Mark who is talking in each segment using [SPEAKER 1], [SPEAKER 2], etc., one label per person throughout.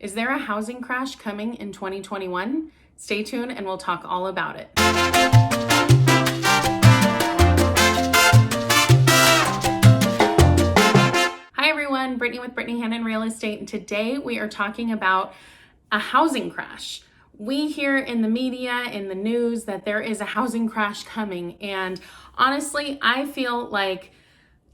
[SPEAKER 1] Is there a housing crash coming in 2021? Stay tuned and we'll talk all about it. Hi everyone, Brittany with Brittany Hannon Real Estate, and today we are talking about a housing crash. We hear in the media, in the news, that there is a housing crash coming, and honestly, I feel like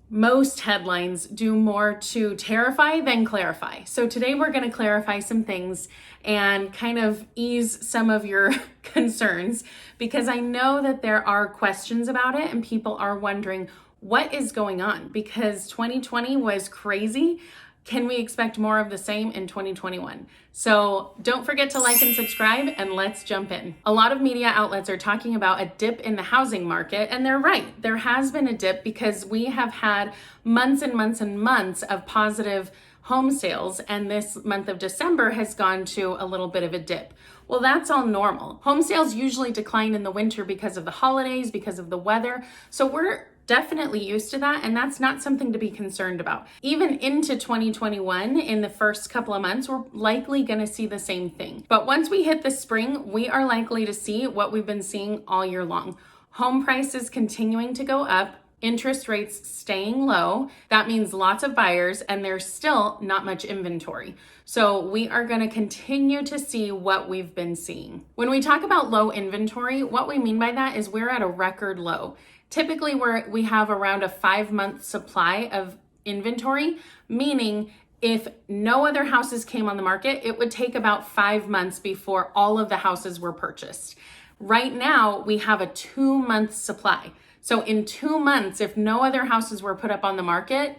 [SPEAKER 1] most headlines do more to terrify than clarify. So today we're going to clarify some things and kind of ease some of your concerns, because I know that there are questions about it and people are wondering what is going on, because 2020 was crazy. Can we expect more of the same in 2021? So don't forget to like and subscribe, and let's jump in. A lot of media outlets are talking about a dip in the housing market, and they're right. There has been a dip because we have had months and months and months of positive home sales, and this month of December has gone to a little bit of a dip. Well, that's all normal. Home sales usually decline in the winter because of the holidays, because of the weather. So we're definitely used to that, and that's not something to be concerned about. Even into 2021, in the first couple of months, we're likely going to see the same thing. But once we hit the spring, we are likely to see what we've been seeing all year long. Home prices continuing to go up, interest rates staying low. That means lots of buyers, and there's still not much inventory. So we are going to continue to see what we've been seeing. When we talk about low inventory, what we mean by that is we're at a record low. Typically, we have around a 5-month supply of inventory, meaning if no other houses came on the market, it would take about 5 months before all of the houses were purchased. Right now, we have a 2-month supply. So in 2 months, if no other houses were put up on the market,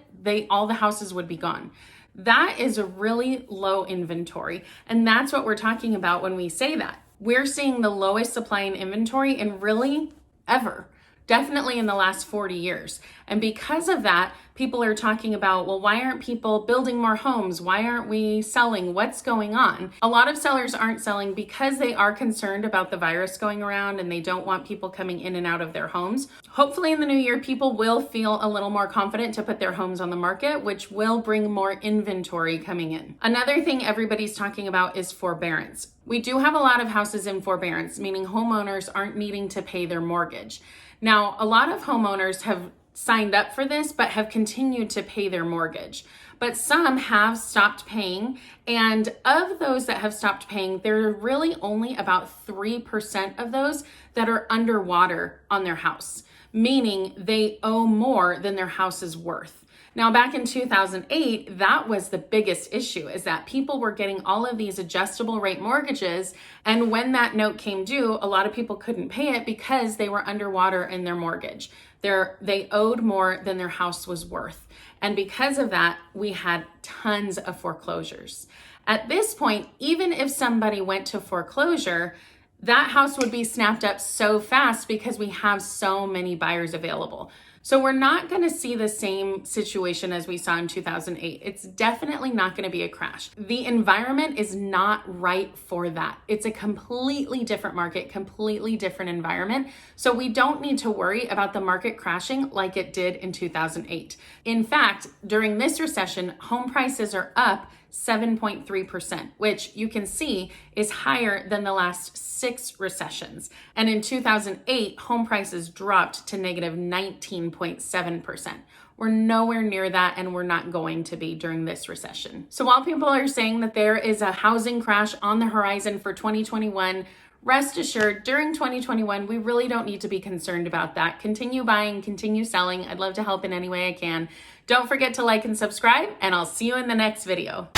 [SPEAKER 1] all the houses would be gone. That is a really low inventory. And that's what we're talking about when we say that. We're seeing the lowest supply in inventory in really ever. Definitely in the last 40 years. And because of that, people are talking about, well, why aren't people building more homes? Why aren't we selling? What's going on? A lot of sellers aren't selling because they are concerned about the virus going around and they don't want people coming in and out of their homes. Hopefully in the new year, people will feel a little more confident to put their homes on the market, which will bring more inventory coming in. Another thing everybody's talking about is forbearance. We do have a lot of houses in forbearance, meaning homeowners aren't needing to pay their mortgage. Now, a lot of homeowners have signed up for this, but have continued to pay their mortgage. But some have stopped paying. And of those that have stopped paying, there are really only about 3% of those that are underwater on their house, meaning they owe more than their house is worth. Now, back in 2008, that was the biggest issue, is that people were getting all of these adjustable rate mortgages. And when that note came due, a lot of people couldn't pay it because they were underwater in their mortgage. They owed more than their house was worth. And because of that, we had tons of foreclosures. At this point, even if somebody went to foreclosure, that house would be snapped up so fast because we have so many buyers available. So we're not going to see the same situation as we saw in 2008. It's definitely not going to be a crash. The environment is not right for that. It's a completely different market, completely different environment. So we don't need to worry about the market crashing like it did in 2008. In fact, during this recession, home prices are up 7.3%, which you can see is higher than the last 6 recessions. And in 2008, home prices dropped to negative 19.7%. We're nowhere near that, and we're not going to be during this recession. So while people are saying that there is a housing crash on the horizon for 2021, rest assured, during 2021, we really don't need to be concerned about that. Continue buying, continue selling. I'd love to help in any way I can. Don't forget to like and subscribe, and I'll see you in the next video.